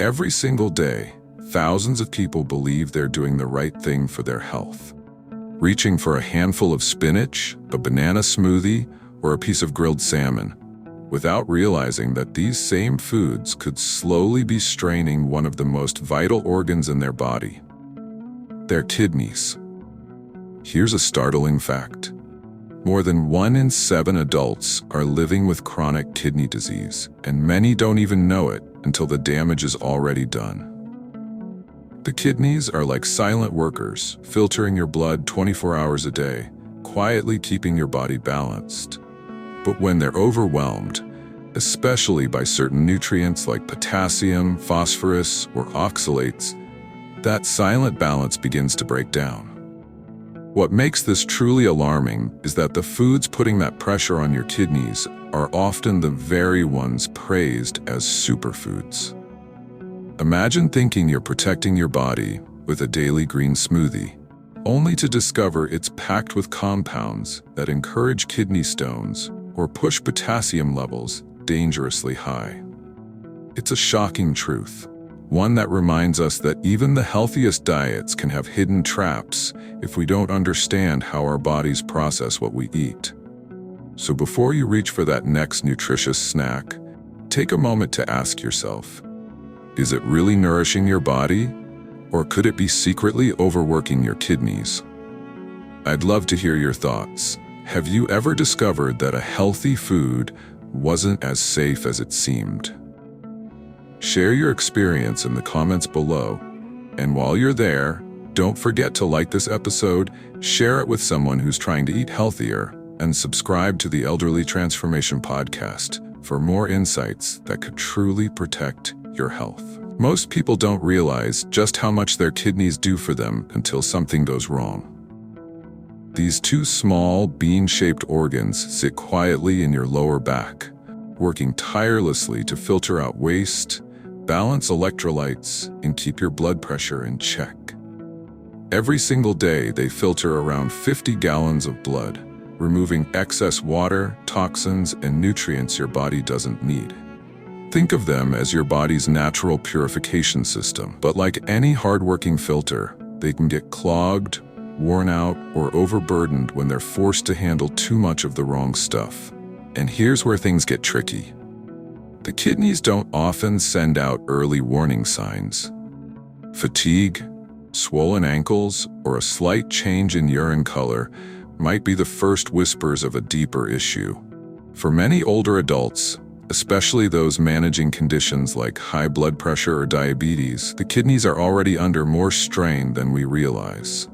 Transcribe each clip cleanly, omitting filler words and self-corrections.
Every single day, thousands of people believe they're doing the right thing for their health. Reaching for a handful of spinach, a banana smoothie, or a piece of grilled salmon, without realizing that these same foods could slowly be straining one of the most vital organs in their body: their kidneys. Here's a startling fact. More than 1 in 7 adults are living with chronic kidney disease, and many don't even know it until the damage is already done. The kidneys are like silent workers, filtering your blood 24 hours a day, quietly keeping your body balanced. But when they're overwhelmed, especially by certain nutrients like potassium, phosphorus, or oxalates, that silent balance begins to break down. What makes this truly alarming is that the foods putting that pressure on your kidneys are often the very ones praised as superfoods. Imagine thinking you're protecting your body with a daily green smoothie, only to discover it's packed with compounds that encourage kidney stones or push potassium levels dangerously high. It's a shocking truth, one that reminds us that even the healthiest diets can have hidden traps if we don't understand how our bodies process what we eat. So before you reach for that next nutritious snack, take a moment to ask yourself, is it really nourishing your body, or could it be secretly overworking your kidneys? I'd love to hear your thoughts. Have you ever discovered that a healthy food wasn't as safe as it seemed? Share your experience in the comments below, and while you're there, don't forget to like this episode, share it with someone who's trying to eat healthier, and subscribe to the Elderly Transformation Podcast for more insights that could truly protect your health. Most people don't realize just how much their kidneys do for them until something goes wrong. These two small, bean-shaped organs sit quietly in your lower back, working tirelessly to filter out waste, balance electrolytes, and keep your blood pressure in check. Every single day, they filter around 50 gallons of blood, removing excess water, toxins, and nutrients your body doesn't need. Think of them as your body's natural purification system, but like any hardworking filter, they can get clogged, worn out, or overburdened when they're forced to handle too much of the wrong stuff. And here's where things get tricky. The kidneys don't often send out early warning signs. Fatigue, swollen ankles, or a slight change in urine color might be the first whispers of a deeper issue. For many older adults, especially those managing conditions like high blood pressure or diabetes, the kidneys are already under more strain than we realize.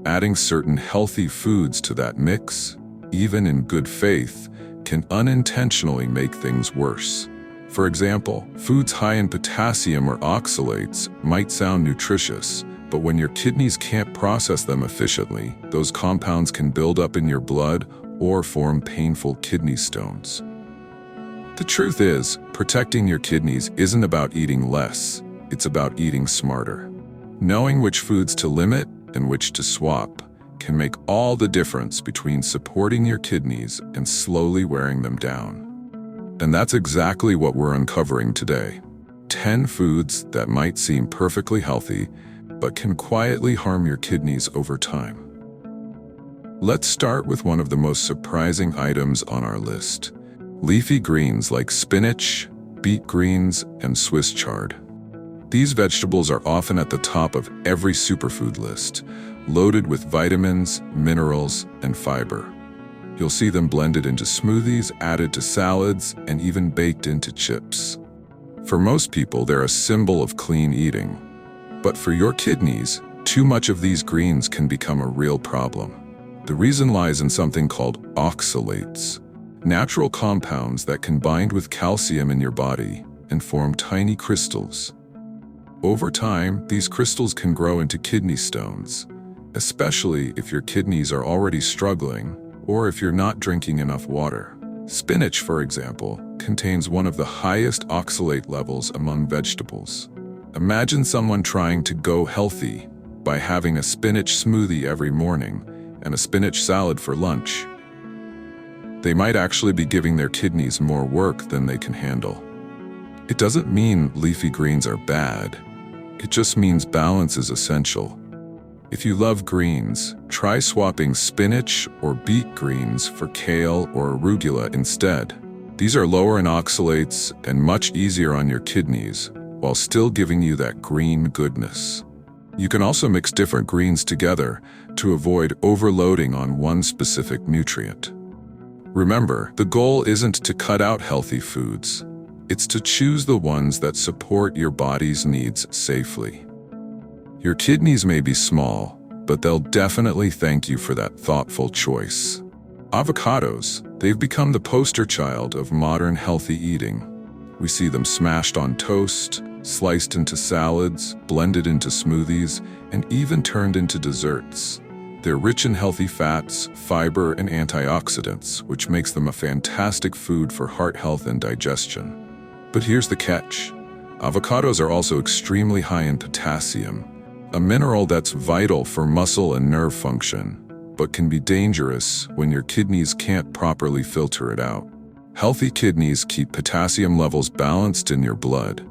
Adding certain healthy foods to that mix, even in good faith, can unintentionally make things worse. For example, foods high in potassium or oxalates might sound nutritious, but when your kidneys can't process them efficiently, those compounds can build up in your blood or form painful kidney stones. The truth is, protecting your kidneys isn't about eating less, it's about eating smarter. Knowing which foods to limit and which to swap can make all the difference between supporting your kidneys and slowly wearing them down. And that's exactly what we're uncovering today. 10 foods that might seem perfectly healthy, but can quietly harm your kidneys over time. Let's start with one of the most surprising items on our list: leafy greens like spinach, beet greens, and Swiss chard. These vegetables are often at the top of every superfood list, loaded with vitamins, minerals, and fiber. You'll see them blended into smoothies, added to salads, and even baked into chips. For most people, they're a symbol of clean eating. But for your kidneys, too much of these greens can become a real problem. The reason lies in something called oxalates, natural compounds that can bind with calcium in your body and form tiny crystals. Over time, these crystals can grow into kidney stones, especially if your kidneys are already struggling or if you're not drinking enough water. Spinach, for example, contains one of the highest oxalate levels among vegetables. Imagine someone trying to go healthy by having a spinach smoothie every morning and a spinach salad for lunch. They might actually be giving their kidneys more work than they can handle. It doesn't mean leafy greens are bad. It just means balance is essential. If you love greens, try swapping spinach or beet greens for kale or arugula instead. These are lower in oxalates and much easier on your kidneys, while still giving you that green goodness. You can also mix different greens together to avoid overloading on one specific nutrient. Remember, the goal isn't to cut out healthy foods. It's to choose the ones that support your body's needs safely. Your kidneys may be small, but they'll definitely thank you for that thoughtful choice. Avocados, they've become the poster child of modern healthy eating. We see them smashed on toast, sliced into salads, blended into smoothies, and even turned into desserts. They're rich in healthy fats, fiber, and antioxidants, which makes them a fantastic food for heart health and digestion. But here's the catch. Avocados are also extremely high in potassium, a mineral that's vital for muscle and nerve function, but can be dangerous when your kidneys can't properly filter it out. Healthy kidneys keep potassium levels balanced in your blood,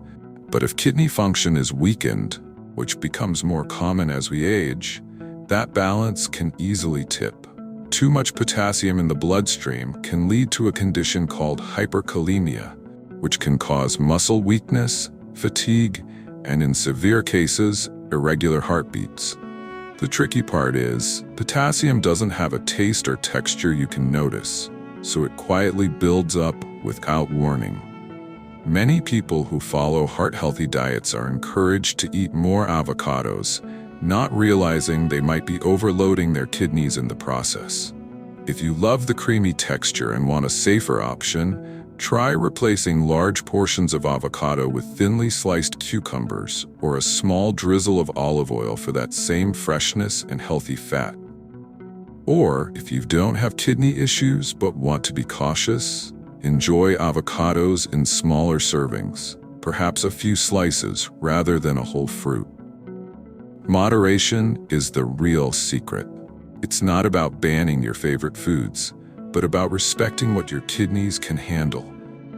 but if kidney function is weakened, which becomes more common as we age, that balance can easily tip. Too much potassium in the bloodstream can lead to a condition called hyperkalemia, which can cause muscle weakness, fatigue, and in severe cases, irregular heartbeats. The tricky part is, potassium doesn't have a taste or texture you can notice, so it quietly builds up without warning. Many people who follow heart-healthy diets are encouraged to eat more avocados, not realizing they might be overloading their kidneys in the process. If you love the creamy texture and want a safer option, try replacing large portions of avocado with thinly sliced cucumbers or a small drizzle of olive oil for that same freshness and healthy fat. Or, if you don't have kidney issues but want to be cautious, enjoy avocados in smaller servings, perhaps a few slices rather than a whole fruit. Moderation is the real secret. It's not about banning your favorite foods, but about respecting what your kidneys can handle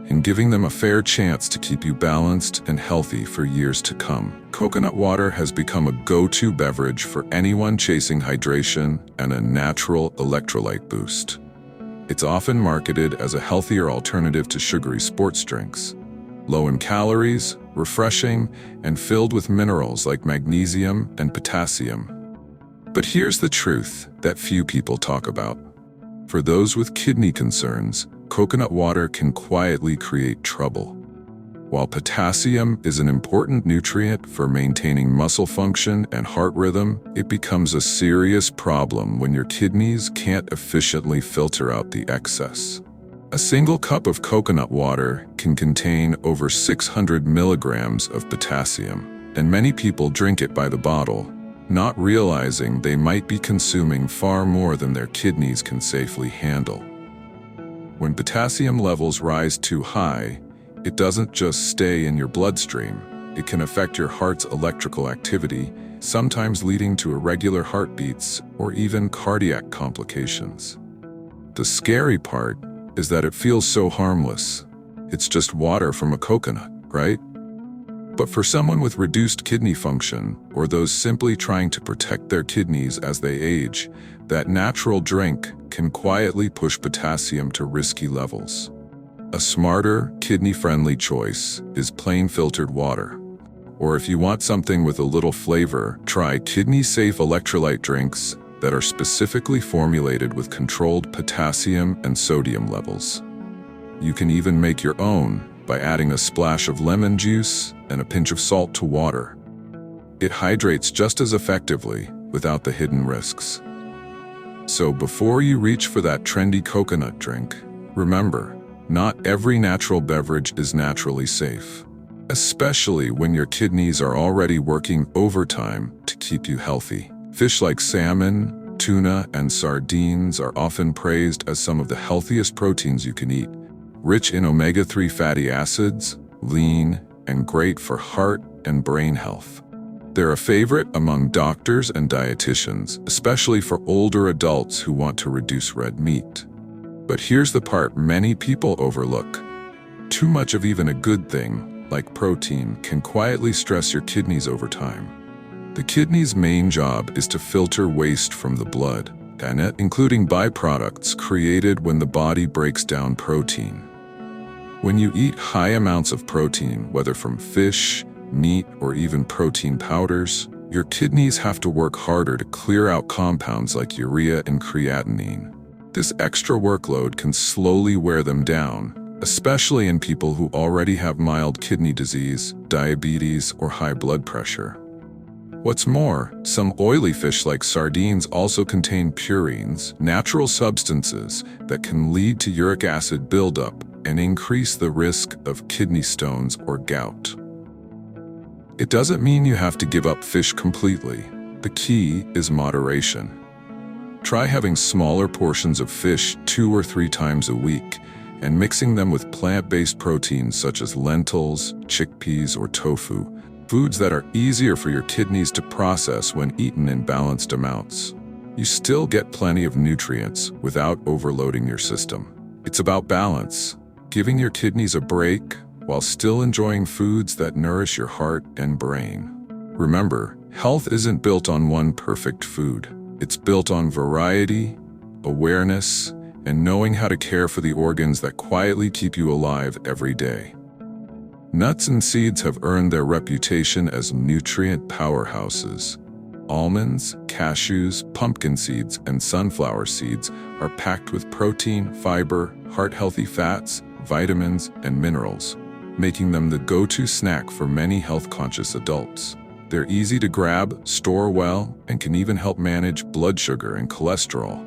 and giving them a fair chance to keep you balanced and healthy for years to come. Coconut water has become a go-to beverage for anyone chasing hydration and a natural electrolyte boost. It's often marketed as a healthier alternative to sugary sports drinks, low in calories, refreshing, and filled with minerals like magnesium and potassium. But here's the truth that few people talk about. For those with kidney concerns, coconut water can quietly create trouble. While potassium is an important nutrient for maintaining muscle function and heart rhythm, it becomes a serious problem when your kidneys can't efficiently filter out the excess. A single cup of coconut water can contain over 600 milligrams of potassium, and many people drink it by the bottle, not realizing they might be consuming far more than their kidneys can safely handle. When potassium levels rise too high, it doesn't just stay in your bloodstream. It can affect your heart's electrical activity, sometimes leading to irregular heartbeats or even cardiac complications. The scary part is that it feels so harmless. It's just water from a coconut, right? But for someone with reduced kidney function, or those simply trying to protect their kidneys as they age, that natural drink can quietly push potassium to risky levels. A smarter, kidney-friendly choice is plain filtered water. Or if you want something with a little flavor, try kidney-safe electrolyte drinks that are specifically formulated with controlled potassium and sodium levels. You can even make your own by adding a splash of lemon juice and a pinch of salt to water. It hydrates just as effectively without the hidden risks. So before you reach for that trendy coconut drink, remember, not every natural beverage is naturally safe, especially when your kidneys are already working overtime to keep you healthy. Fish like salmon, tuna, and sardines are often praised as some of the healthiest proteins you can eat, rich in omega-3 fatty acids, lean, and great for heart and brain health. They're a favorite among doctors and dietitians, especially for older adults who want to reduce red meat. But here's the part many people overlook. Too much of even a good thing, like protein, can quietly stress your kidneys over time. The kidney's main job is to filter waste from the blood, including byproducts created when the body breaks down protein. When you eat high amounts of protein, whether from fish, meat, or even protein powders, your kidneys have to work harder to clear out compounds like urea and creatinine. This extra workload can slowly wear them down, especially in people who already have mild kidney disease, diabetes, or high blood pressure. What's more, some oily fish like sardines also contain purines, natural substances that can lead to uric acid buildup and increase the risk of kidney stones or gout. It doesn't mean you have to give up fish completely. The key is moderation. Try having smaller portions of fish 2 or 3 times a week and mixing them with plant-based proteins such as lentils, chickpeas, or tofu, foods that are easier for your kidneys to process when eaten in balanced amounts. You still get plenty of nutrients without overloading your system. It's about balance, giving your kidneys a break while still enjoying foods that nourish your heart and brain. Remember, health isn't built on one perfect food. It's built on variety, awareness, and knowing how to care for the organs that quietly keep you alive every day. Nuts and seeds have earned their reputation as nutrient powerhouses. Almonds, cashews, pumpkin seeds, and sunflower seeds are packed with protein, fiber, heart-healthy fats, vitamins, and minerals, making them the go-to snack for many health-conscious adults. They're easy to grab, store well, and can even help manage blood sugar and cholesterol.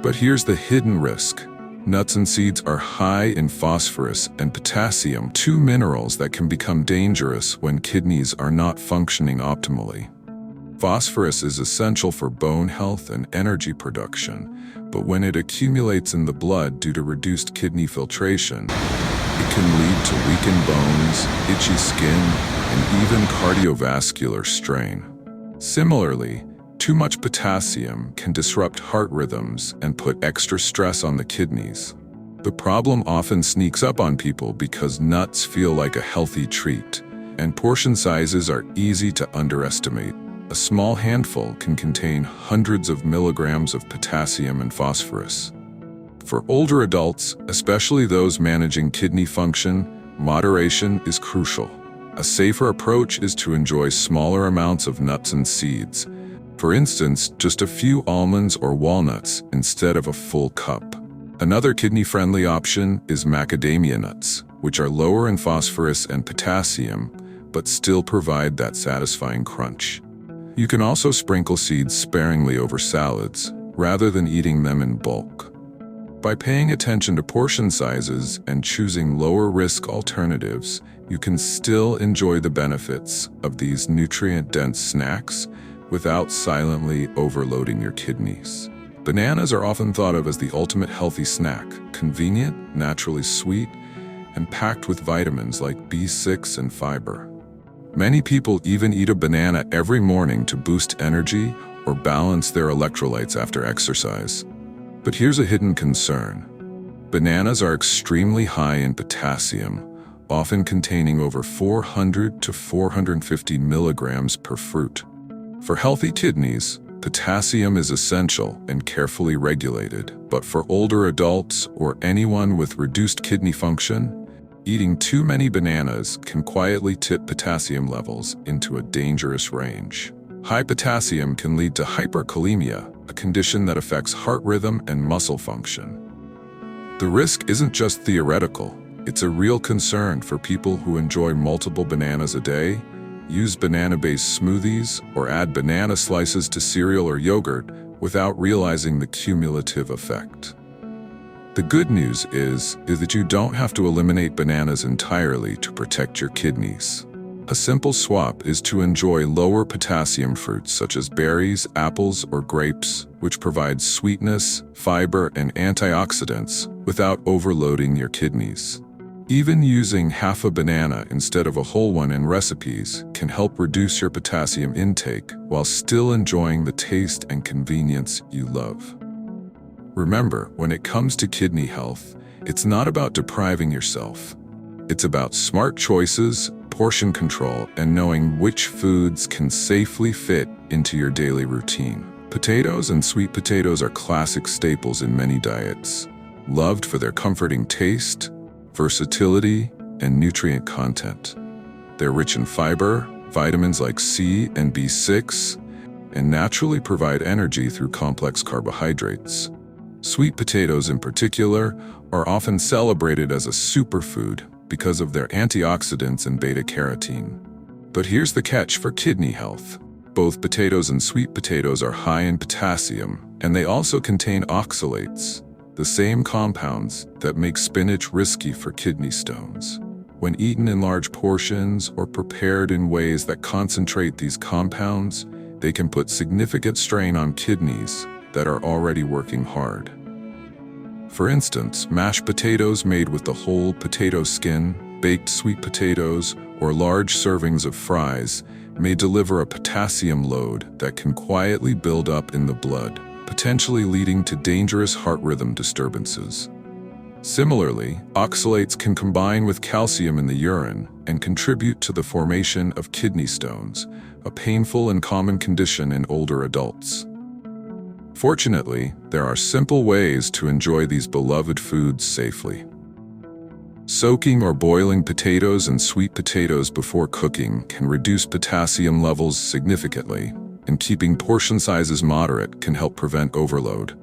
But here's the hidden risk. Nuts and seeds are high in phosphorus and potassium, 2 minerals that can become dangerous when kidneys are not functioning optimally. Phosphorus is essential for bone health and energy production, but when it accumulates in the blood due to reduced kidney filtration, it can lead to weakened bones, itchy skin, and even cardiovascular strain. Similarly, too much potassium can disrupt heart rhythms and put extra stress on the kidneys. The problem often sneaks up on people because nuts feel like a healthy treat, and portion sizes are easy to underestimate. A small handful can contain hundreds of milligrams of potassium and phosphorus. For older adults, especially those managing kidney function, moderation is crucial. A safer approach is to enjoy smaller amounts of nuts and seeds. For instance, just a few almonds or walnuts instead of a full cup. Another kidney-friendly option is macadamia nuts, which are lower in phosphorus and potassium, but still provide that satisfying crunch. You can also sprinkle seeds sparingly over salads, rather than eating them in bulk. By paying attention to portion sizes and choosing lower-risk alternatives, you can still enjoy the benefits of these nutrient-dense snacks without silently overloading your kidneys. Bananas are often thought of as the ultimate healthy snack, convenient, naturally sweet, and packed with vitamins like B6 and fiber. Many people even eat a banana every morning to boost energy or balance their electrolytes after exercise. But here's a hidden concern. Bananas are extremely high in potassium, often containing over 400 to 450 milligrams per fruit. For healthy kidneys, potassium is essential and carefully regulated, but for older adults or anyone with reduced kidney function, eating too many bananas can quietly tip potassium levels into a dangerous range. High potassium can lead to hyperkalemia, a condition that affects heart rhythm and muscle function. The risk isn't just theoretical, it's a real concern for people who enjoy multiple bananas a day, use banana-based smoothies, or add banana slices to cereal or yogurt without realizing the cumulative effect. The good news is that you don't have to eliminate bananas entirely to protect your kidneys. A simple swap is to enjoy lower potassium fruits such as berries, apples, or grapes, which provide sweetness, fiber, and antioxidants without overloading your kidneys. Even using half a banana instead of a whole one in recipes can help reduce your potassium intake while still enjoying the taste and convenience you love. Remember, when it comes to kidney health, it's not about depriving yourself. It's about smart choices, portion control, and knowing which foods can safely fit into your daily routine. Potatoes and sweet potatoes are classic staples in many diets, loved for their comforting taste, versatility, and nutrient content. They're rich in fiber, vitamins like C and B6, and naturally provide energy through complex carbohydrates. Sweet potatoes in particular are often celebrated as a superfood because of their antioxidants and beta-carotene. But here's the catch for kidney health. Both potatoes and sweet potatoes are high in potassium, and they also contain oxalates, the same compounds that make spinach risky for kidney stones. When eaten in large portions or prepared in ways that concentrate these compounds, they can put significant strain on kidneys that are already working hard. For instance, mashed potatoes made with the whole potato skin, baked sweet potatoes, or large servings of fries may deliver a potassium load that can quietly build up in the blood, potentially leading to dangerous heart rhythm disturbances. Similarly, oxalates can combine with calcium in the urine and contribute to the formation of kidney stones, a painful and common condition in older adults. Fortunately, there are simple ways to enjoy these beloved foods safely. Soaking or boiling potatoes and sweet potatoes before cooking can reduce potassium levels significantly, and keeping portion sizes moderate can help prevent overload.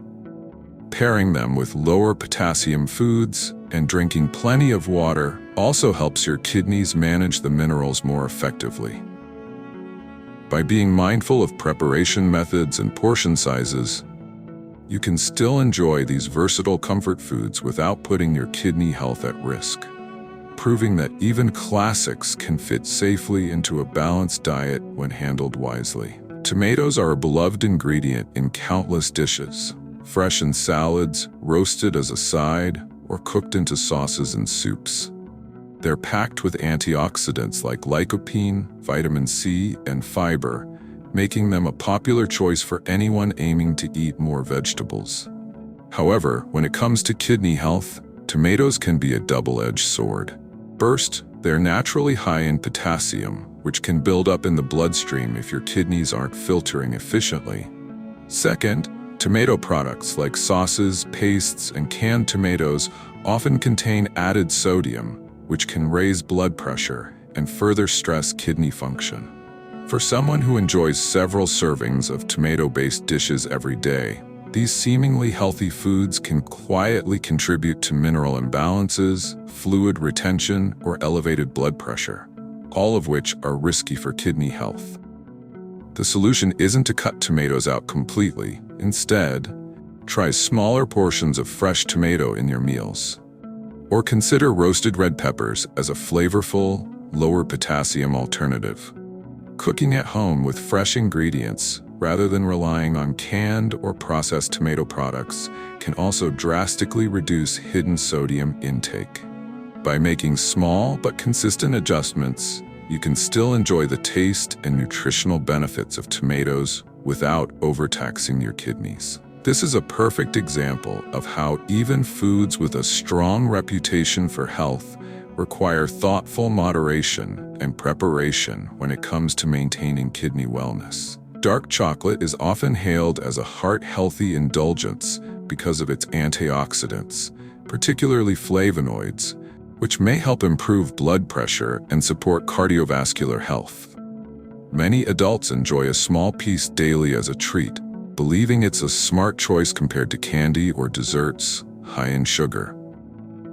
Pairing them with lower potassium foods and drinking plenty of water also helps your kidneys manage the minerals more effectively. By being mindful of preparation methods and portion sizes, you can still enjoy these versatile comfort foods without putting your kidney health at risk, proving that even classics can fit safely into a balanced diet when handled wisely. Tomatoes are a beloved ingredient in countless dishes, fresh in salads, roasted as a side, or cooked into sauces and soups. They're packed with antioxidants like lycopene, vitamin C, and fiber, making them a popular choice for anyone aiming to eat more vegetables. However, when it comes to kidney health, tomatoes can be a double-edged sword. First, they're naturally high in potassium, which can build up in the bloodstream if your kidneys aren't filtering efficiently. Second, tomato products like sauces, pastes, and canned tomatoes often contain added sodium, which can raise blood pressure and further stress kidney function. For someone who enjoys several servings of tomato-based dishes every day, these seemingly healthy foods can quietly contribute to mineral imbalances, fluid retention, or elevated blood pressure, all of which are risky for kidney health. The solution isn't to cut tomatoes out completely. Instead, try smaller portions of fresh tomato in your meals. Or consider roasted red peppers as a flavorful, lower potassium alternative. Cooking at home with fresh ingredients, rather than relying on canned or processed tomato products, can also drastically reduce hidden sodium intake. By making small but consistent adjustments, you can still enjoy the taste and nutritional benefits of tomatoes without overtaxing your kidneys. This is a perfect example of how even foods with a strong reputation for health require thoughtful moderation and preparation when it comes to maintaining kidney wellness. Dark chocolate is often hailed as a heart-healthy indulgence because of its antioxidants, particularly flavonoids, which may help improve blood pressure and support cardiovascular health. Many adults enjoy a small piece daily as a treat, believing it's a smart choice compared to candy or desserts high in sugar.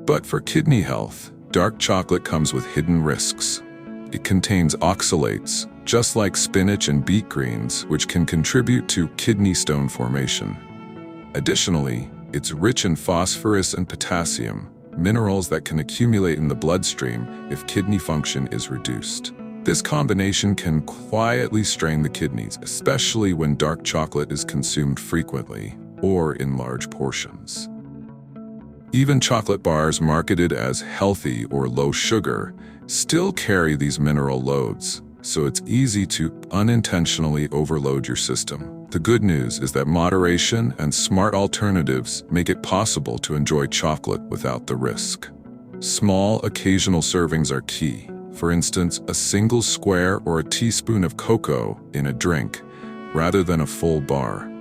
But for kidney health, dark chocolate comes with hidden risks. It contains oxalates, just like spinach and beet greens, which can contribute to kidney stone formation. Additionally, it's rich in phosphorus and potassium, minerals that can accumulate in the bloodstream if kidney function is reduced. This combination can quietly strain the kidneys, especially when dark chocolate is consumed frequently or in large portions. Even chocolate bars marketed as healthy or low sugar still carry these mineral loads, so it's easy to unintentionally overload your system. The good news is that moderation and smart alternatives make it possible to enjoy chocolate without the risk. Small, occasional servings are key. For instance, a single square or a teaspoon of cocoa in a drink, rather than a full bar.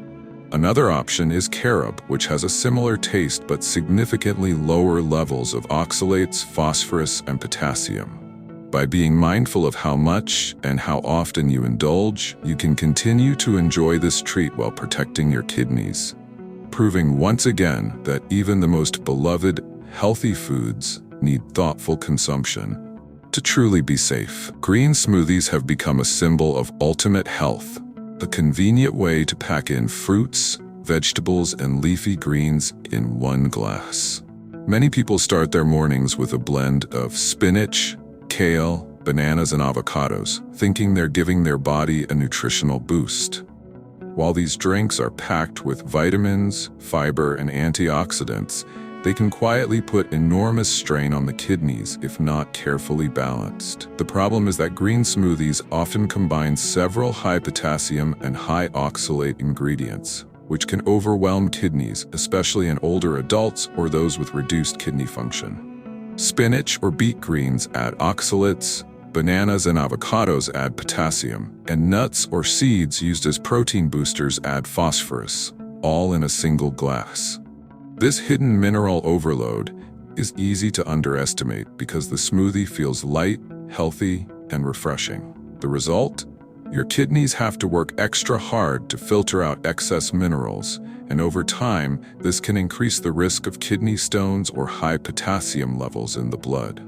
Another option is carob, which has a similar taste but significantly lower levels of oxalates, phosphorus, and potassium. By being mindful of how much and how often you indulge, you can continue to enjoy this treat while protecting your kidneys, proving once again that even the most beloved, healthy foods need thoughtful consumption to truly be safe. Green smoothies have become a symbol of ultimate health, a convenient way to pack in fruits, vegetables, and leafy greens in one glass. Many people start their mornings with a blend of spinach, kale, bananas, and avocados, thinking they're giving their body a nutritional boost. While these drinks are packed with vitamins, fiber, and antioxidants, they can quietly put enormous strain on the kidneys if not carefully balanced. The problem is that green smoothies often combine several high potassium and high oxalate ingredients, which can overwhelm kidneys, especially in older adults or those with reduced kidney function. Spinach or beet greens add oxalates, bananas and avocados add potassium, and nuts or seeds used as protein boosters add phosphorus, all in a single glass. This hidden mineral overload is easy to underestimate because the smoothie feels light, healthy, and refreshing. The result? Your kidneys have to work extra hard to filter out excess minerals, and over time, this can increase the risk of kidney stones or high potassium levels in the blood.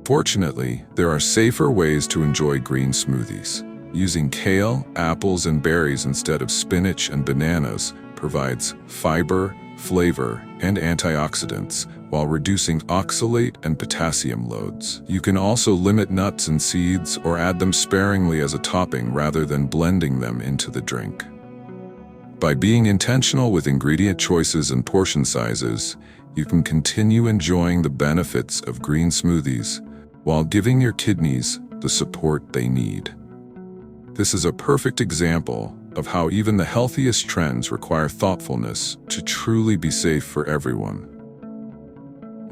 Fortunately, there are safer ways to enjoy green smoothies. Using kale, apples, and berries instead of spinach and bananas provides fiber, flavor, and antioxidants while reducing oxalate and potassium loads. You can also limit nuts and seeds or add them sparingly as a topping rather than blending them into the drink. By being intentional with ingredient choices and portion sizes, you can continue enjoying the benefits of green smoothies while giving your kidneys the support they need. This is a perfect example of how even the healthiest trends require thoughtfulness to truly be safe for everyone.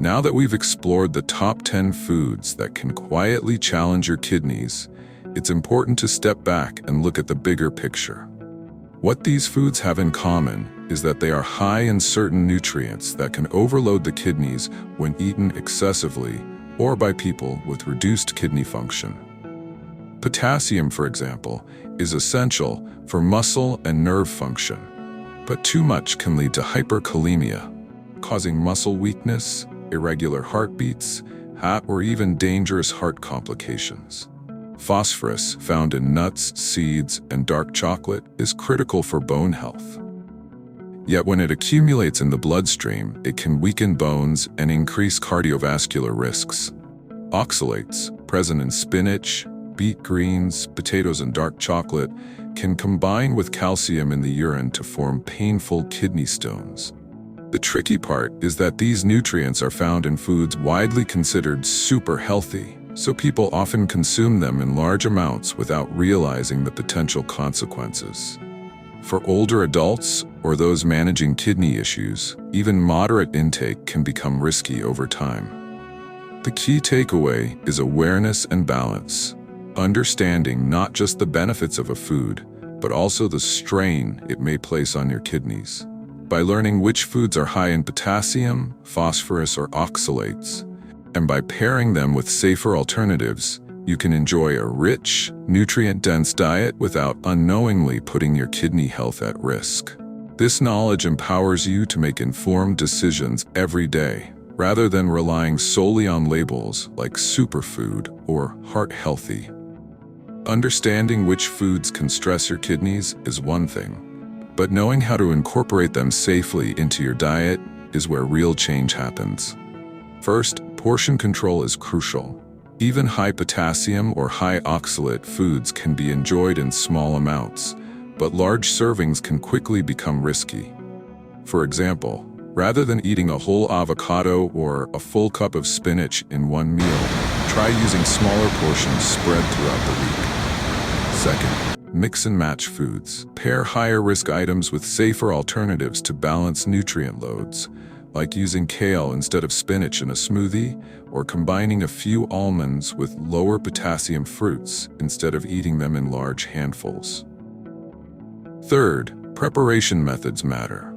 Now that we've explored the top 10 foods that can quietly challenge your kidneys, it's important to step back and look at the bigger picture. What these foods have in common is that they are high in certain nutrients that can overload the kidneys when eaten excessively or by people with reduced kidney function. Potassium, for example, is essential for muscle and nerve function, but too much can lead to hyperkalemia, causing muscle weakness, irregular heartbeats, or even dangerous heart complications. Phosphorus, found in nuts, seeds, and dark chocolate, is critical for bone health. Yet when it accumulates in the bloodstream, it can weaken bones and increase cardiovascular risks. Oxalates, present in spinach, beet greens, potatoes, and dark chocolate, can combine with calcium in the urine to form painful kidney stones. The tricky part is that these nutrients are found in foods widely considered super healthy, so people often consume them in large amounts without realizing the potential consequences. For older adults or those managing kidney issues, even moderate intake can become risky over time. The key takeaway is awareness and balance. Understanding not just the benefits of a food, but also the strain it may place on your kidneys. By learning which foods are high in potassium, phosphorus, or oxalates, and by pairing them with safer alternatives, you can enjoy a rich, nutrient-dense diet without unknowingly putting your kidney health at risk. This knowledge empowers you to make informed decisions every day, rather than relying solely on labels like superfood or heart healthy. Understanding which foods can stress your kidneys is one thing, but knowing how to incorporate them safely into your diet is where real change happens. First, portion control is crucial. Even high potassium or high oxalate foods can be enjoyed in small amounts, but large servings can quickly become risky. For example, rather than eating a whole avocado or a full cup of spinach in one meal, try using smaller portions spread throughout the week. Second, mix and match foods. Pair higher risk items with safer alternatives to balance nutrient loads. like using kale instead of spinach in a smoothie, or combining a few almonds with lower potassium fruits instead of eating them in large handfuls. Third, preparation methods matter.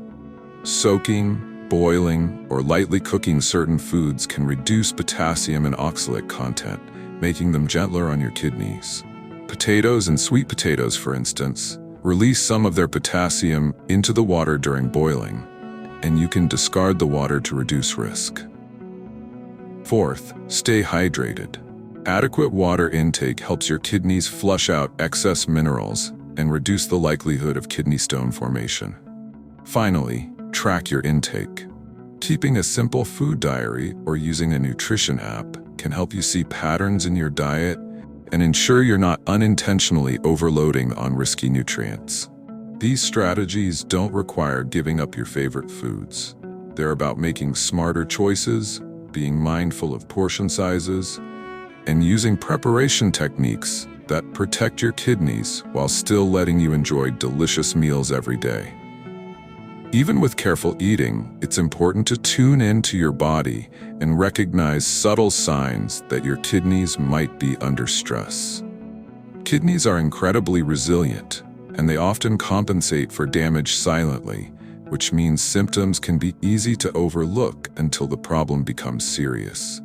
Soaking, boiling, or lightly cooking certain foods can reduce potassium and oxalate content, making them gentler on your kidneys. Potatoes and sweet potatoes, for instance, release some of their potassium into the water during boiling, and you can discard the water to reduce risk. Fourth, stay hydrated. Adequate water intake helps your kidneys flush out excess minerals and reduce the likelihood of kidney stone formation. Finally, track your intake. Keeping a simple food diary or using a nutrition app can help you see patterns in your diet and ensure you're not unintentionally overloading on risky nutrients. These strategies don't require giving up your favorite foods. They're about making smarter choices, being mindful of portion sizes, and using preparation techniques that protect your kidneys while still letting you enjoy delicious meals every day. Even with careful eating, it's important to tune into your body and recognize subtle signs that your kidneys might be under stress. Kidneys are incredibly resilient, and they often compensate for damage silently, which means symptoms can be easy to overlook until the problem becomes serious.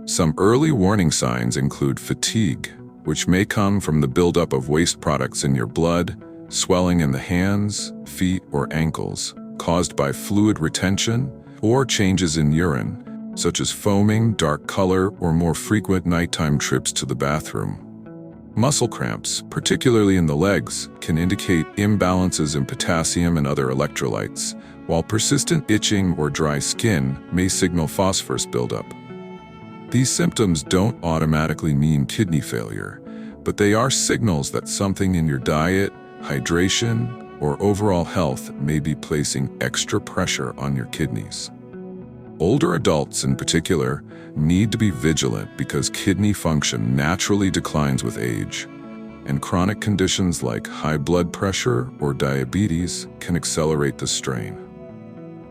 Some early warning signs include fatigue, which may come from the buildup of waste products in your blood, swelling in the hands, feet, or ankles, caused by fluid retention, or changes in urine, such as foaming, dark color, or more frequent nighttime trips to the bathroom. Muscle cramps, particularly in the legs, can indicate imbalances in potassium and other electrolytes, while persistent itching or dry skin may signal phosphorus buildup. These symptoms don't automatically mean kidney failure, but they are signals that something in your diet, hydration, or overall health may be placing extra pressure on your kidneys. Older adults, in particular, need to be vigilant because kidney function naturally declines with age, and chronic conditions like high blood pressure or diabetes can accelerate the strain.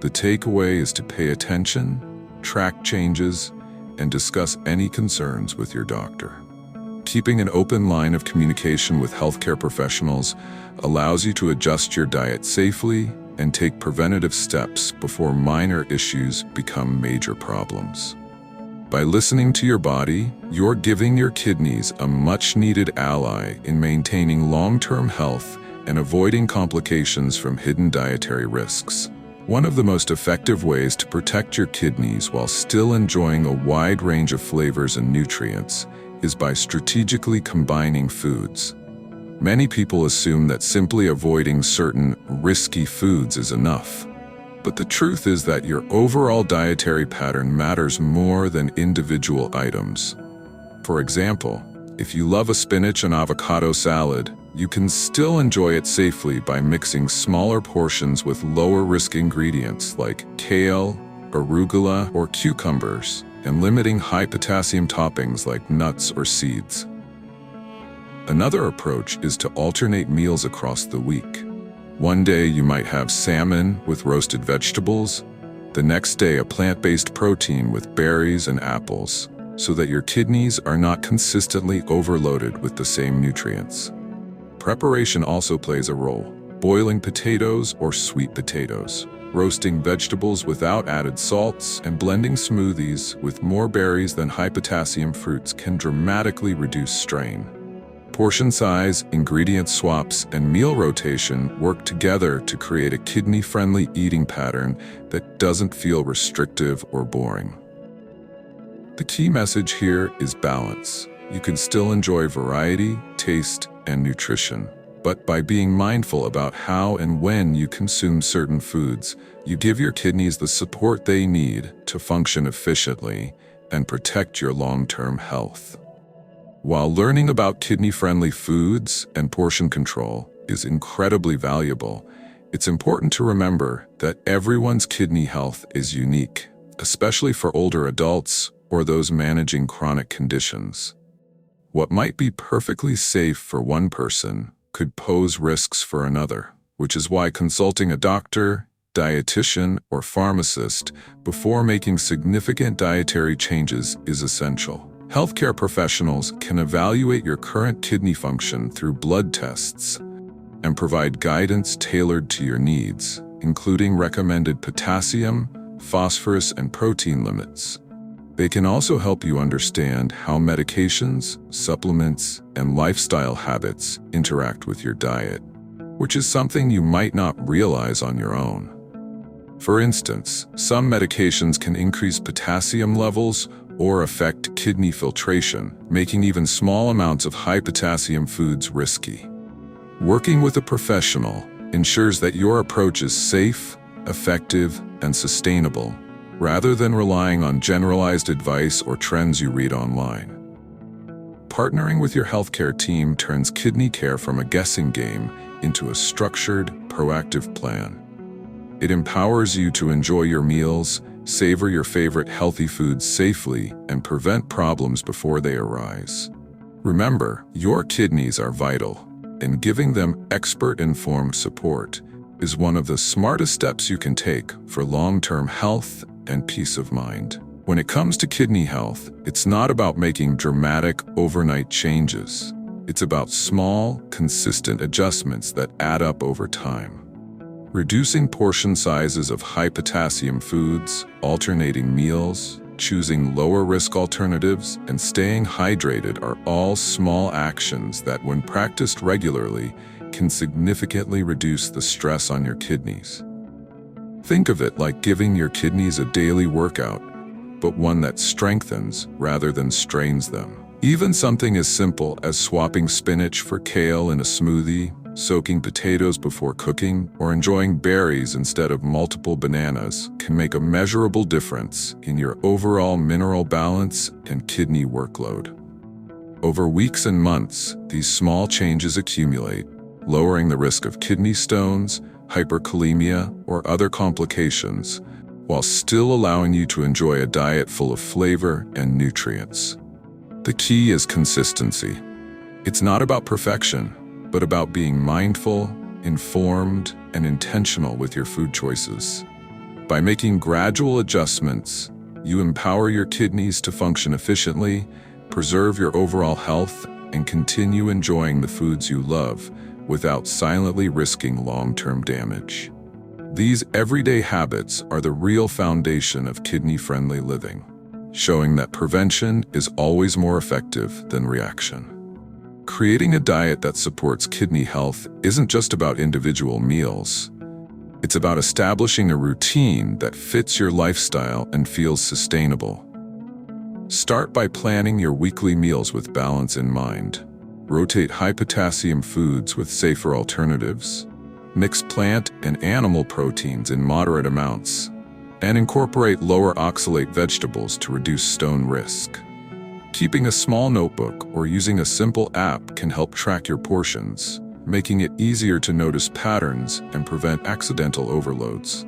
The takeaway is to pay attention, track changes, and discuss any concerns with your doctor. Keeping an open line of communication with healthcare professionals allows you to adjust your diet safely and take preventative steps before minor issues become major problems. By listening to your body, you're giving your kidneys a much-needed ally in maintaining long-term health and avoiding complications from hidden dietary risks. One of the most effective ways to protect your kidneys while still enjoying a wide range of flavors and nutrients is by strategically combining foods. Many people assume that simply avoiding certain risky foods is enough. But the truth is that your overall dietary pattern matters more than individual items. For example, if you love a spinach and avocado salad, you can still enjoy it safely by mixing smaller portions with lower-risk ingredients like kale, arugula, or cucumbers, and limiting high-potassium toppings like nuts or seeds. Another approach is to alternate meals across the week. One day you might have salmon with roasted vegetables, the next day a plant-based protein with berries and apples, so that your kidneys are not consistently overloaded with the same nutrients. Preparation also plays a role. Boiling potatoes or sweet potatoes, roasting vegetables without added salts, and blending smoothies with more berries than high-potassium fruits can dramatically reduce strain. Portion size, ingredient swaps, and meal rotation work together to create a kidney-friendly eating pattern that doesn't feel restrictive or boring. The key message here is balance. You can still enjoy variety, taste, and nutrition, but by being mindful about how and when you consume certain foods, you give your kidneys the support they need to function efficiently and protect your long-term health. While learning about kidney-friendly foods and portion control is incredibly valuable, it's important to remember that everyone's kidney health is unique, especially for older adults or those managing chronic conditions. What might be perfectly safe for one person could pose risks for another, which is why consulting a doctor, dietitian, or pharmacist before making significant dietary changes is essential. Healthcare professionals can evaluate your current kidney function through blood tests and provide guidance tailored to your needs, including recommended potassium, phosphorus, and protein limits. They can also help you understand how medications, supplements, and lifestyle habits interact with your diet, which is something you might not realize on your own. For instance, some medications can increase potassium levels or affect kidney filtration, making even small amounts of high potassium foods risky. Working with a professional ensures that your approach is safe, effective, and sustainable, rather than relying on generalized advice or trends you read online. Partnering with your healthcare team turns kidney care from a guessing game into a structured, proactive plan. It empowers you to enjoy your meals, savor your favorite healthy foods safely, and prevent problems before they arise. Remember, your kidneys are vital, and giving them expert-informed support is one of the smartest steps you can take for long-term health and peace of mind. When it comes to kidney health, it's not about making dramatic overnight changes. It's about small, consistent adjustments that add up over time. Reducing portion sizes of high-potassium foods, alternating meals, choosing lower-risk alternatives, and staying hydrated are all small actions that, when practiced regularly, can significantly reduce the stress on your kidneys. Think of it like giving your kidneys a daily workout, but one that strengthens rather than strains them. Even something as simple as swapping spinach for kale in a smoothie, soaking potatoes before cooking, or enjoying berries instead of multiple bananas can make a measurable difference in your overall mineral balance and kidney workload. Over weeks and months, these small changes accumulate, lowering the risk of kidney stones, hyperkalemia, or other complications, while still allowing you to enjoy a diet full of flavor and nutrients. The key is consistency. It's not about perfection, but about being mindful, informed, and intentional with your food choices. By making gradual adjustments, you empower your kidneys to function efficiently, preserve your overall health, and continue enjoying the foods you love without silently risking long-term damage. These everyday habits are the real foundation of kidney-friendly living, showing that prevention is always more effective than reaction. Creating a diet that supports kidney health isn't just about individual meals. It's about establishing a routine that fits your lifestyle and feels sustainable. Start by planning your weekly meals with balance in mind. Rotate high-potassium foods with safer alternatives. Mix plant and animal proteins in moderate amounts. And incorporate lower oxalate vegetables to reduce stone risk. Keeping a small notebook or using a simple app can help track your portions, making it easier to notice patterns and prevent accidental overloads.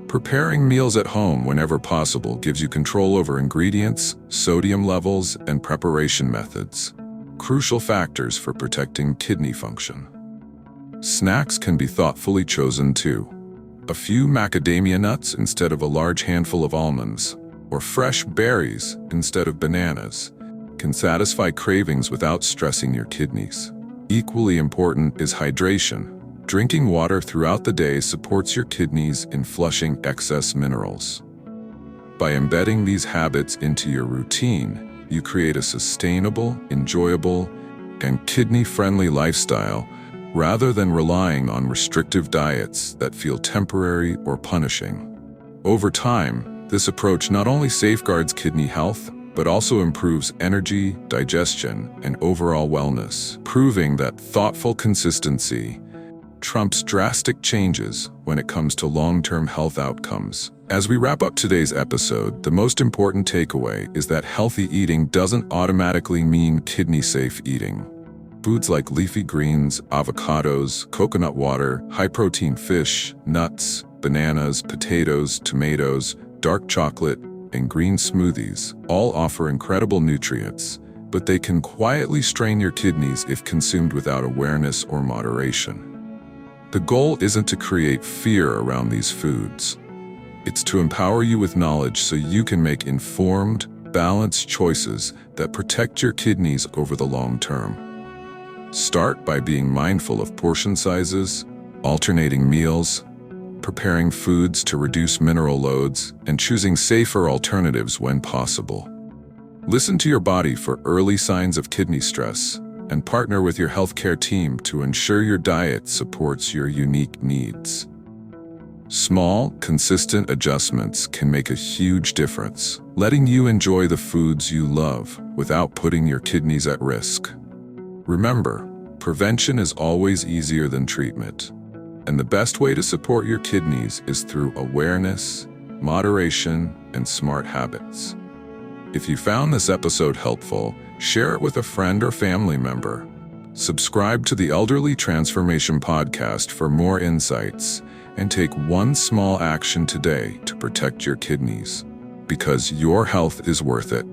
Preparing meals at home whenever possible gives you control over ingredients, sodium levels, and preparation methods, crucial factors for protecting kidney function. Snacks can be thoughtfully chosen too. A few macadamia nuts instead of a large handful of almonds, or fresh berries instead of bananas, can satisfy cravings without stressing your kidneys. Equally important is hydration. Drinking water throughout the day supports your kidneys in flushing excess minerals. By embedding these habits into your routine, you create a sustainable, enjoyable, and kidney-friendly lifestyle rather than relying on restrictive diets that feel temporary or punishing. Over time, this approach not only safeguards kidney health, but also improves energy, digestion, and overall wellness, proving that thoughtful consistency trumps drastic changes when it comes to long-term health outcomes. As we wrap up today's episode, the most important takeaway is that healthy eating doesn't automatically mean kidney-safe eating. Foods like leafy greens, avocados, coconut water, high-protein fish, nuts, bananas, potatoes, tomatoes, dark chocolate, and green smoothies all offer incredible nutrients, but they can quietly strain your kidneys if consumed without awareness or moderation. The goal isn't to create fear around these foods. It's to empower you with knowledge so you can make informed, balanced choices that protect your kidneys over the long term. Start by being mindful of portion sizes, alternating meals, preparing foods to reduce mineral loads, and choosing safer alternatives when possible. Listen to your body for early signs of kidney stress and partner with your healthcare team to ensure your diet supports your unique needs. Small, consistent adjustments can make a huge difference, letting you enjoy the foods you love without putting your kidneys at risk. Remember, prevention is always easier than treatment, and the best way to support your kidneys is through awareness, moderation, and smart habits. If you found this episode helpful, share it with a friend or family member. Subscribe to the Elderly Transformation Podcast for more insights, and take one small action today to protect your kidneys, because your health is worth it.